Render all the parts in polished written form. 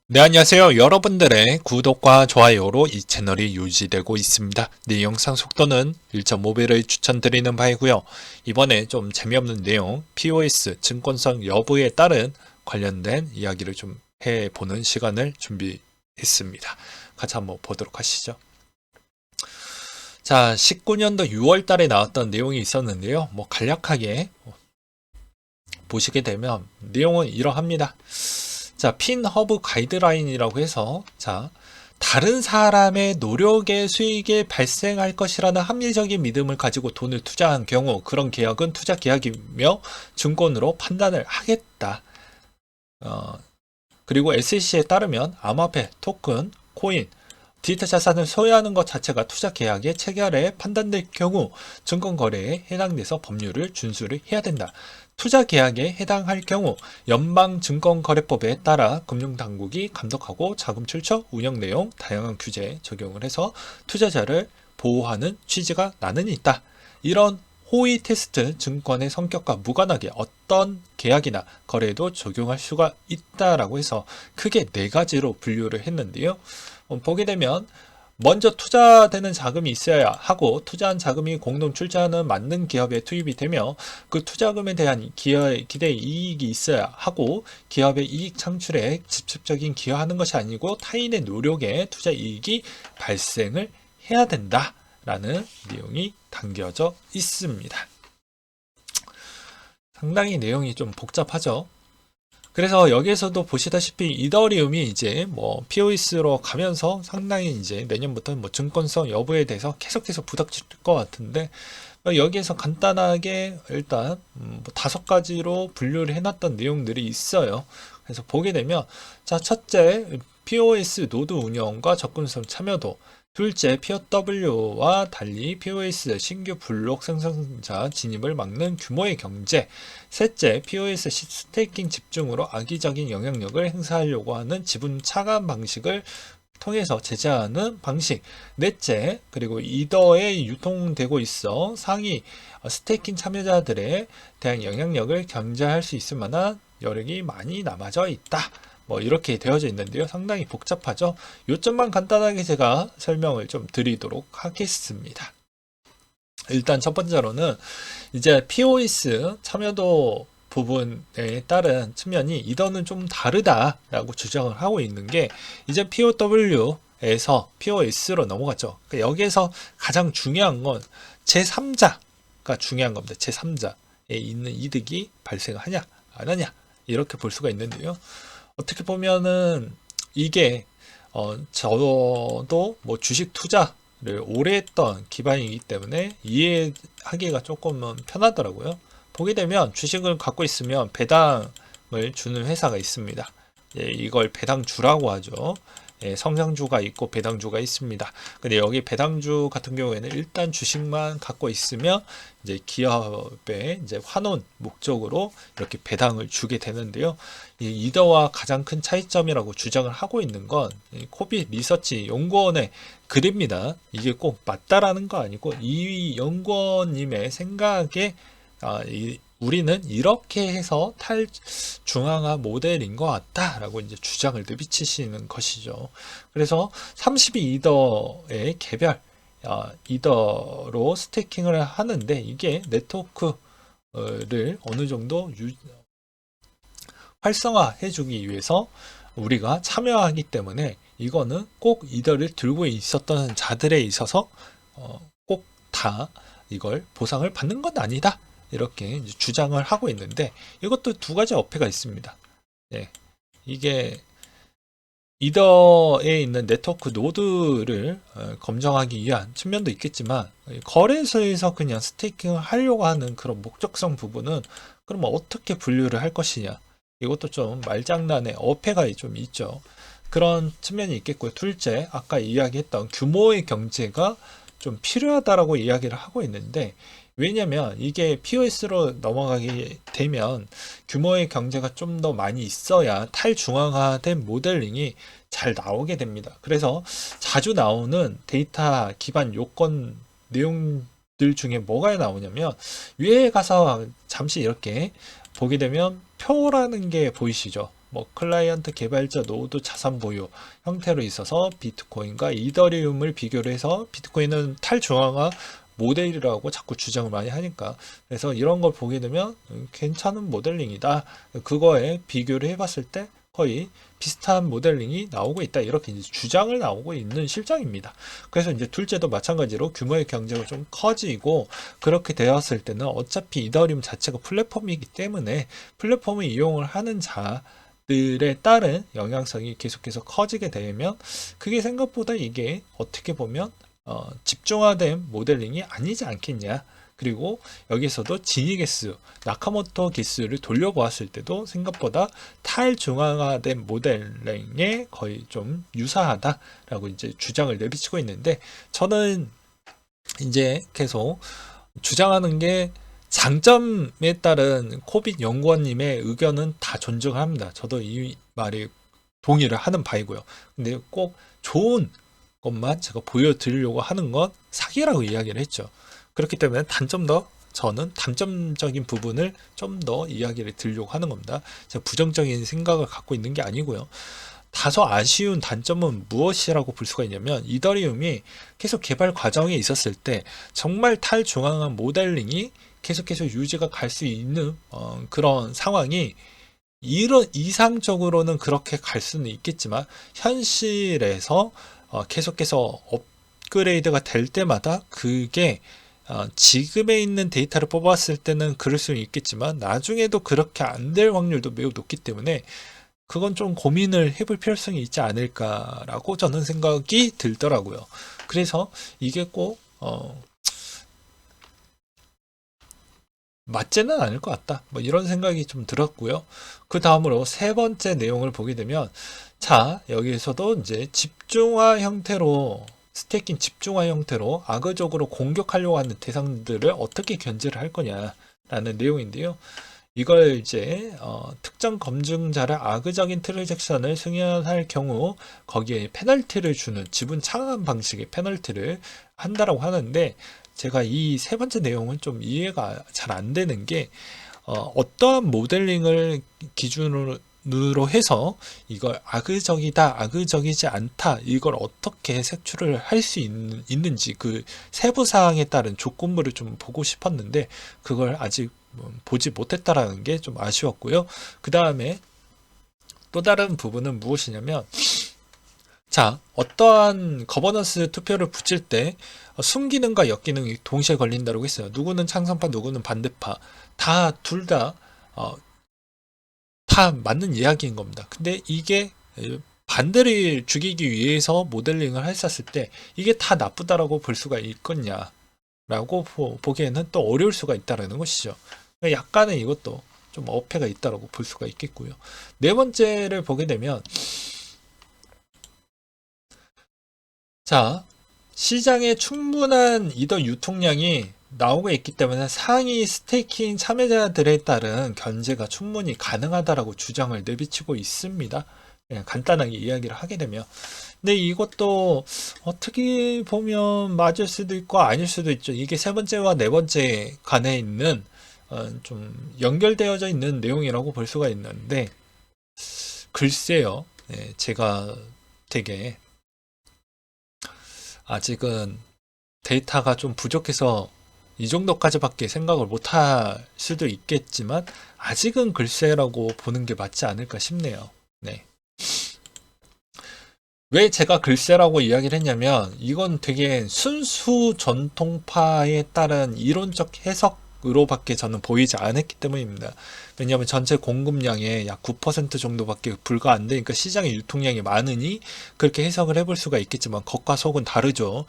네, 안녕하세요. 여러분들의 구독과 좋아요로 이 채널이 유지되고 있습니다. 네, 영상 속도는 1.5배를 추천드리는 바이고요. 이번에 좀 재미없는 내용, POS 증권성 여부에 따른 관련된 이야기를 좀 해보는 시간을 준비했습니다. 같이 한번 보도록 하시죠. 자, 19년도 6월 달에 나왔던 내용이 있었는데요. 간략하게 보시게 되면 내용은 이러합니다. 자, 핀 허브 가이드라인이라고 해서, 자, 다른 사람의 노력의 수익이 발생할 것이라는 합리적인 믿음을 가지고 돈을 투자한 경우, 그런 계약은 투자 계약이며 증권으로 판단을 하겠다. 그리고 SEC에 따르면 암호화폐, 토큰, 코인, 디지털 자산을 소유하는 것 자체가 투자 계약의 체결에 판단될 경우 증권 거래에 해당돼서 법률을 준수를 해야 된다. 투자 계약에 해당할 경우 연방증권거래법에 따라 금융당국이 감독하고 자금 출처, 운영 내용, 다양한 규제 적용을 해서 투자자를 보호하는 취지가 나는 있다. 이런 호의 테스트 증권의 성격과 무관하게 어떤 계약이나 거래에도 적용할 수가 있다라고 해서 크게 네 가지로 분류를 했는데요. 보게 되면 먼저 투자되는 자금이 있어야 하고 투자한 자금이 공동 출자하는 맞는 기업에 투입이 되며 그 투자금에 대한 기대 이익이 있어야 하고 기업의 이익 창출에 직접적인 기여하는 것이 아니고 타인의 노력에 투자 이익이 발생을 해야 된다라는 내용이 담겨져 있습니다. 상당히 내용이 좀 복잡하죠. 그래서 여기에서도 보시다시피 이더리움이 이제 POS로 가면서 상당히 이제 내년부터 증권성 여부에 대해서 계속해서 부닥칠 것 같은데 여기에서 간단하게 일단 5가지로 분류를 해놨던 내용들이 있어요. 그래서 보게 되면 자, 첫째 POS 노드 운영과 접근성 참여도, 둘째, POW와 달리 POS 신규 블록 생성자 진입을 막는 규모의 경제, 셋째, POS 스테이킹 집중으로 악의적인 영향력을 행사하려고 하는 지분 차감 방식을 통해서 제재하는 방식, 넷째, 그리고 이더에 유통되고 있어 상위 스테이킹 참여자들에 대한 영향력을 견제할 수 있을 만한 여력이 많이 남아져 있다. 이렇게 되어져 있는데요. 상당히 복잡하죠. 요점만 간단하게 제가 설명을 좀 드리도록 하겠습니다. 일단 첫 번째로는 이제 POS 참여도 부분에 따른 측면이 이더는 좀 다르다라고 주장을 하고 있는 게 이제 POW에서 POS로 넘어갔죠. 그러니까 여기에서 가장 중요한 건 제3자가 중요한 겁니다. 제3자에 있는 이득이 발생하냐 안 하냐 이렇게 볼 수가 있는데요. 어떻게 보면은 이게 저도 주식 투자를 오래 했던 기반이기 때문에 이해하기가 조금은 편하더라고요. 보게 되면 주식을 갖고 있으면 배당을 주는 회사가 있습니다. 예, 이걸 배당주라고 하죠. 예, 성장주가 있고 배당주가 있습니다. 근데 여기 배당주 같은 경우에는 일단 주식만 갖고 있으면 이제 기업의 이제 환원 목적으로 이렇게 배당을 주게 되는데요. 이 이더와 가장 큰 차이점이라고 주장을 하고 있는 건 코빗 리서치 연구원의 글입니다. 이게 꼭 맞다라는 거 아니고 이 연구원님의 생각에 우리는 이렇게 해서 탈중앙화 모델인 것 같다라고 이제 주장을 내비치시는 것이죠. 그래서 32이더의 개별 이더로 스테이킹을 하는데 이게 네트워크를 어느 정도 활성화해 주기 위해서 우리가 참여하기 때문에 이거는 꼭 이더를 들고 있었던 자들에 있어서 꼭 다 이걸 보상을 받는 건 아니다. 이렇게 주장을 하고 있는데 이것도 두 가지 어폐가 있습니다. 네, 이게 이더에 있는 네트워크 노드를 검증하기 위한 측면도 있겠지만 거래소에서 그냥 스테이킹을 하려고 하는 그런 목적성 부분은 그럼 어떻게 분류를 할 것이냐, 이것도 좀 말장난의 어폐가 좀 있죠. 그런 측면이 있겠고요. 둘째, 아까 이야기했던 규모의 경제가 좀 필요하다라고 이야기를 하고 있는데 왜냐면 이게 POS로 넘어가게 되면 규모의 경제가 좀 더 많이 있어야 탈중앙화된 모델링이 잘 나오게 됩니다. 그래서 자주 나오는 데이터 기반 요건 내용들 중에 뭐가 나오냐면 위에 가서 잠시 이렇게 보게 되면 표라는 게 보이시죠? 뭐 클라이언트 개발자 노드 자산 보유 형태로 있어서 비트코인과 이더리움을 비교를 해서 비트코인은 탈중앙화 모델이라고 자꾸 주장을 많이 하니까 그래서 이런 걸 보게 되면 괜찮은 모델링이다. 그거에 비교를 해봤을 때 거의 비슷한 모델링이 나오고 있다. 이렇게 이제 주장을 나오고 있는 실정입니다. 그래서 이제 둘째도 마찬가지로 규모의 경제가 좀 커지고 그렇게 되었을 때는 어차피 이더리움 자체가 플랫폼이기 때문에 플랫폼을 이용을 하는 자들에 따른 영향성이 계속해서 커지게 되면 그게 생각보다 이게 어떻게 보면 집중화된 모델링이 아니지 않겠냐. 그리고 여기서도 지니 개수, 나카모토 개수를 돌려보았을 때도 생각보다 탈중앙화된 모델링에 거의 좀 유사하다라고 이제 주장을 내비치고 있는데 저는 이제 계속 주장하는 게 장점에 따른 코빗 연구원님의 의견은 다 존중합니다. 저도 이 말에 동의를 하는 바이고요. 근데 꼭 좋은 것만 제가 보여드리려고 하는 건 사기라고 이야기를 했죠. 그렇기 때문에 저는 단점적인 부분을 좀 더 이야기를 드리려고 하는 겁니다. 제가 부정적인 생각을 갖고 있는 게 아니고요. 다소 아쉬운 단점은 무엇이라고 볼 수가 있냐면 이더리움이 계속 개발 과정에 있었을 때 정말 탈중앙한 모델링이 계속해서 유지가 갈 수 있는 그런 상황이 이상적으로는 그렇게 갈 수는 있겠지만 현실에서 계속해서 업그레이드가 될 때마다 그게 지금에 있는 데이터를 뽑았을 때는 그럴 수는 있겠지만 나중에도 그렇게 안 될 확률도 매우 높기 때문에 그건 좀 고민을 해볼 필요성이 있지 않을까라고 저는 생각이 들더라고요. 그래서 이게 꼭 맞지는 않을 것 같다. 뭐 이런 생각이 좀 들었고요. 그 다음으로 세 번째 내용을 보게 되면 자 여기에서도 이제 집중화 형태로 스테이킹 집중화 형태로 악의적으로 공격하려고 하는 대상들을 어떻게 견제를 할 거냐라는 내용인데요. 이걸 이제 특정 검증자를 악의적인 트랜잭션을 승인할 경우 거기에 페널티를 주는 지분 차감 방식의 페널티를 한다라고 하는데 제가 이 세 번째 내용은 좀 이해가 잘 안 되는 게 어떠한 모델링을 기준으로 해서 이걸 악의적이다, 악의적이지 않다, 이걸 어떻게 색출을 할 수 있는지 그 세부 사항에 따른 조건부를 좀 보고 싶었는데 그걸 아직 보지 못했다라는 게 좀 아쉬웠고요. 그 다음에 또 다른 부분은 무엇이냐면 자, 어떠한 거버넌스 투표를 붙일 때 순기능과 역기능이 동시에 걸린다고 했어요. 누구는 창성파, 누구는 반대파. 둘 다 맞는 이야기인 겁니다. 근데 이게 반대를 죽이기 위해서 모델링을 했었을 때 이게 다 나쁘다라고 볼 수가 있겠냐라고 보기에는 또 어려울 수가 있다라는 것이죠. 약간의 이것도 좀 어폐가 있다라고 볼 수가 있겠고요. 네 번째를 보게 되면 자, 시장에 충분한 이더 유통량이 나오고 있기 때문에 상위 스테이킹 참여자들에 따른 견제가 충분히 가능하다라고 주장을 내비치고 있습니다. 그냥 간단하게 이야기를 하게 되면. 근데 이것도 어떻게 보면 맞을 수도 있고 아닐 수도 있죠. 이게 세 번째와 네 번째 간에 있는 좀 연결되어져 있는 내용이라고 볼 수가 있는데 글쎄요. 네, 제가 되게 아직은 데이터가 좀 부족해서 이 정도까지밖에 생각을 못 할 수도 있겠지만 아직은 글쎄라고 보는 게 맞지 않을까 싶네요. 네. 왜 제가 글쎄라고 이야기를 했냐면 이건 되게 순수 전통파에 따른 이론적 해석으로밖에 저는 보이지 않았기 때문입니다. 왜냐하면 전체 공급량의 약 9% 정도밖에 불과 안 되니까 시장의 유통량이 많으니 그렇게 해석을 해볼 수가 있겠지만 겉과 속은 다르죠.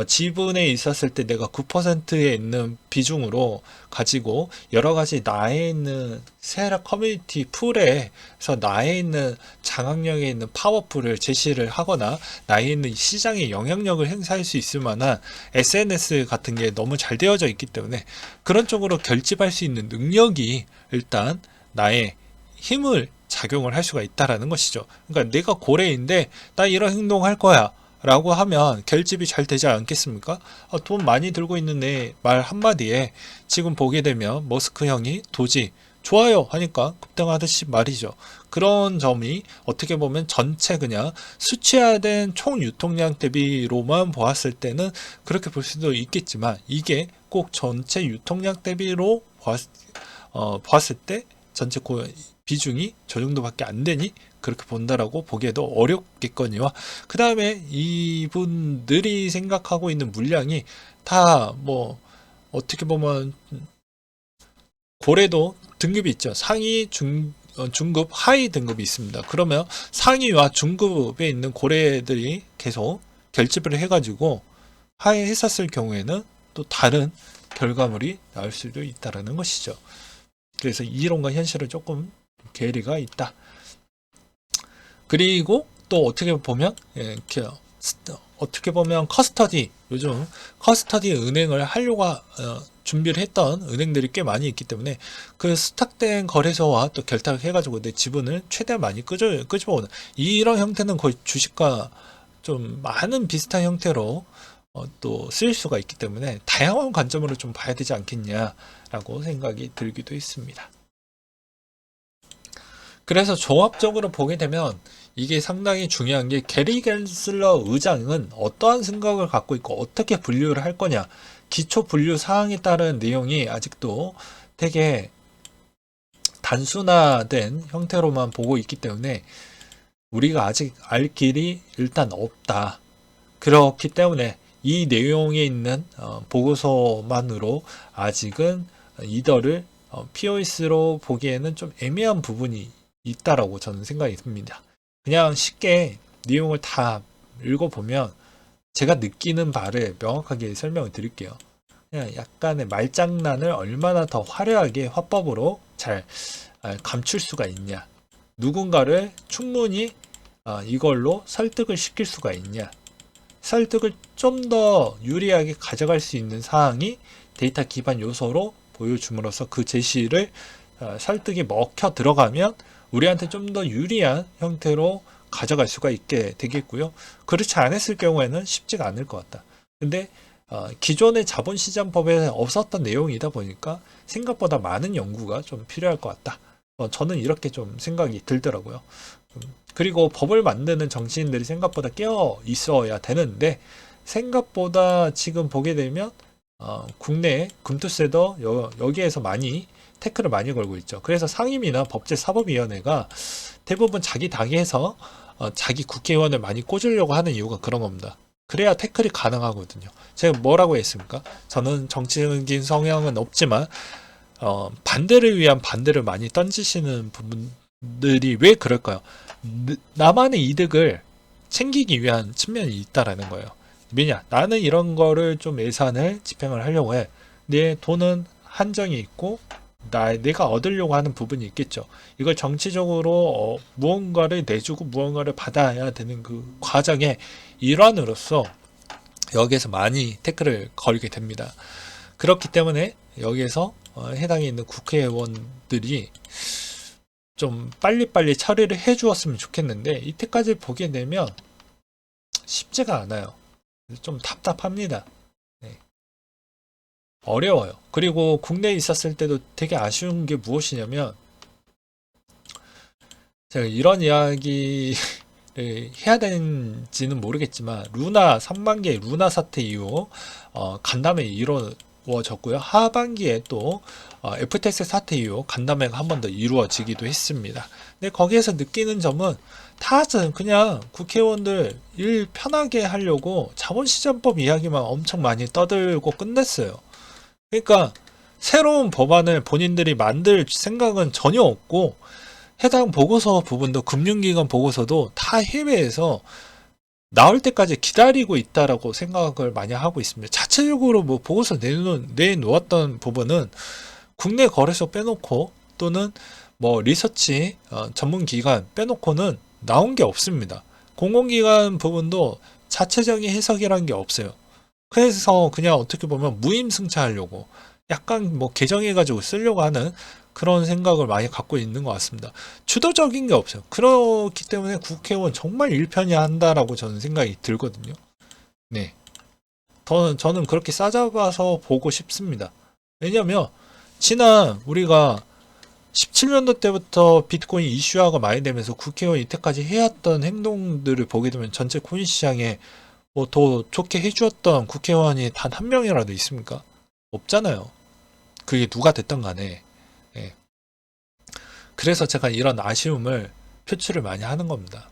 지분에 있었을 때 내가 9%에 있는 비중으로 가지고 여러 가지 나에 있는 세력 커뮤니티 풀에서 나에 있는 장악력에 있는 파워풀을 제시를 하거나 나에 있는 시장의 영향력을 행사할 수 있을 만한 SNS 같은 게 너무 잘 되어져 있기 때문에 그런 쪽으로 결집할 수 있는 능력이 일단 나의 힘을 작용을 할 수가 있다라는 것이죠. 그러니까 내가 고래인데 나 이런 행동할 거야 라고 하면 결집이 잘 되지 않겠습니까? 돈 많이 들고 있는 내 말 한마디에 지금 보게 되면 머스크 형이 도지 좋아요 하니까 급등하듯이 말이죠. 그런 점이 어떻게 보면 전체 그냥 수치화된 총 유통량 대비로만 보았을 때는 그렇게 볼 수도 있겠지만, 이게 꼭 전체 유통량 대비로 보았을 때 전체 비중이 저 정도밖에 안 되니 그렇게 본다라고 보기에도 어렵겠거니와, 그 다음에 이분들이 생각하고 있는 물량이 다 뭐 어떻게 보면 고래도 등급이 있죠. 상위, 중급, 하위 등급이 있습니다. 그러면 상위와 중급에 있는 고래들이 계속 결집을 해가지고 하위에 했었을 경우에는 또 다른 결과물이 나올 수도 있다는 것이죠. 그래서 이론과 현실은 조금 괴리가 있다. 그리고 또 어떻게 보면 커스터디, 요즘 커스터디 은행을 하려고 준비를 했던 은행들이 꽤 많이 있기 때문에 그 스탁된 거래소와 또 결탁을 해가지고 내 지분을 최대한 많이 끄집어오는 이런 형태는 거의 주식과 좀 많은 비슷한 형태로 또 쓰일 수가 있기 때문에 다양한 관점으로 좀 봐야 되지 않겠냐라고 생각이 들기도 했습니다. 그래서 종합적으로 보게 되면 이게 상당히 중요한 게, 게리 겐슬러 의장은 어떠한 생각을 갖고 있고 어떻게 분류를 할 거냐, 기초 분류 사항에 따른 내용이 아직도 되게 단순화된 형태로만 보고 있기 때문에 우리가 아직 알 길이 일단 없다. 그렇기 때문에 이 내용에 있는 보고서만으로 아직은 이더를 POS로 보기에는 좀 애매한 부분이 있다라고 저는 생각이 듭니다. 그냥 쉽게 내용을 다 읽어보면 제가 느끼는 바를 명확하게 설명을 드릴게요. 그냥 약간의 말장난을 얼마나 더 화려하게 화법으로 잘 감출 수가 있냐, 누군가를 충분히 이걸로 설득을 시킬 수가 있냐, 설득을 좀 더 유리하게 가져갈 수 있는 사항이 데이터 기반 요소로 보여줌으로써 그 제시를 설득이 먹혀 들어가면 우리한테 좀 더 유리한 형태로 가져갈 수가 있게 되겠고요. 그렇지 않았을 경우에는 쉽지가 않을 것 같다. 근데 기존의 자본시장법에 없었던 내용이다 보니까 생각보다 많은 연구가 좀 필요할 것 같다. 저는 이렇게 좀 생각이 들더라고요. 그리고 법을 만드는 정치인들이 생각보다 깨어 있어야 되는데, 생각보다 지금 보게 되면 국내 금투세도 여기에서 많이 태클을 많이 걸고 있죠. 그래서 상임위나 법제사법위원회가 대부분 자기 당에서 자기 국회의원을 많이 꽂으려고 하는 이유가 그런 겁니다. 그래야 태클이 가능하거든요. 제가 뭐라고 했습니까? 저는 정치적인 성향은 없지만 반대를 위한 반대를 많이 던지시는 부분들이 왜 그럴까요? 나만의 이득을 챙기기 위한 측면이 있다라는 거예요. 왜냐? 나는 이런 거를 좀 예산을 집행을 하려고 해. 내 돈은 한정이 있고 내가 얻으려고 하는 부분이 있겠죠. 이걸 정치적으로 무언가를 내주고 무언가를 받아야 되는 그 과정의 일환으로서 여기에서 많이 태클을 걸게 됩니다. 그렇기 때문에 여기에서 해당에 있는 국회의원들이 좀 빨리빨리 처리를 해 주었으면 좋겠는데, 이때까지 보게 되면 쉽지가 않아요. 좀 답답합니다. 네. 어려워요. 그리고 국내에 있었을 때도 되게 아쉬운 게 무엇이냐면, 제가 이런 이야기를 해야 되는지는 모르겠지만, 루나 3반기의 루나 사태 이후 간담회 이루어졌고요. 하반기에 또 FTX 사태 이후 간담회가 한 번 더 이루어지기도 했습니다. 근데 거기에서 느끼는 점은, 다들 그냥 국회의원들 일 편하게 하려고 자본시장법 이야기만 엄청 많이 떠들고 끝냈어요. 그러니까 새로운 법안을 본인들이 만들 생각은 전혀 없고, 해당 보고서 부분도, 금융기관 보고서도 다 해외에서 나올 때까지 기다리고 있다라고 생각을 많이 하고 있습니다. 자체적으로 뭐 보고서 내놓았던 부분은 국내 거래소 빼놓고, 또는 뭐 리서치 전문기관 빼놓고는 나온 게 없습니다. 공공기관 부분도 자체적인 해석이라는 게 없어요. 그래서 그냥 어떻게 보면 무임승차하려고 약간 뭐 개정해가지고 쓰려고 하는 그런 생각을 많이 갖고 있는 것 같습니다. 주도적인 게 없어요. 그렇기 때문에 국회의원 정말 일편이한다라고 저는 생각이 들거든요. 네, 저는 그렇게 싸잡아서 보고 싶습니다. 왜냐면 지난 우리가 17년도 때부터 비트코인 이슈화가 많이 되면서 국회의원이 이때까지 해왔던 행동들을 보게 되면 전체 코인 시장에 뭐 더 좋게 해주었던 국회의원이 단 한 명이라도 있습니까? 없잖아요. 그게 누가 됐든 간에. 예. 그래서 제가 이런 아쉬움을 표출을 많이 하는 겁니다.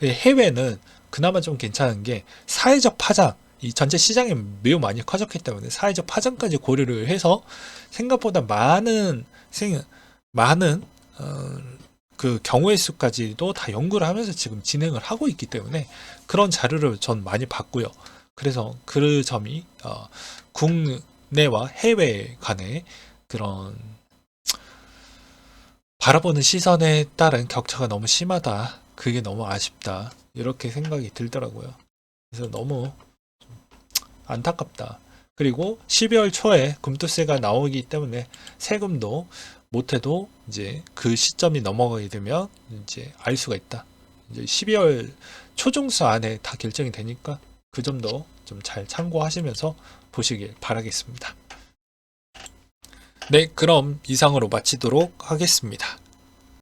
해외는 그나마 좀 괜찮은 게 사회적 파장, 이 전체 시장이 매우 많이 커졌기 때문에 사회적 파장까지 고려를 해서 생각보다 많은 그 경우의 수까지도 다 연구를 하면서 지금 진행을 하고 있기 때문에 그런 자료를 전 많이 봤고요. 그래서 그 점이 국내와 해외 간의 그런 바라보는 시선에 따른 격차가 너무 심하다. 그게 너무 아쉽다. 이렇게 생각이 들더라고요. 그래서 너무 안타깝다. 그리고 12월 초에 금투세가 나오기 때문에 세금도 못해도 이제 그 시점이 넘어가게 되면 이제 알 수가 있다. 이제 12월 초중수 안에 다 결정이 되니까 그 점도 좀 잘 참고하시면서 보시길 바라겠습니다. 네, 그럼 이상으로 마치도록 하겠습니다.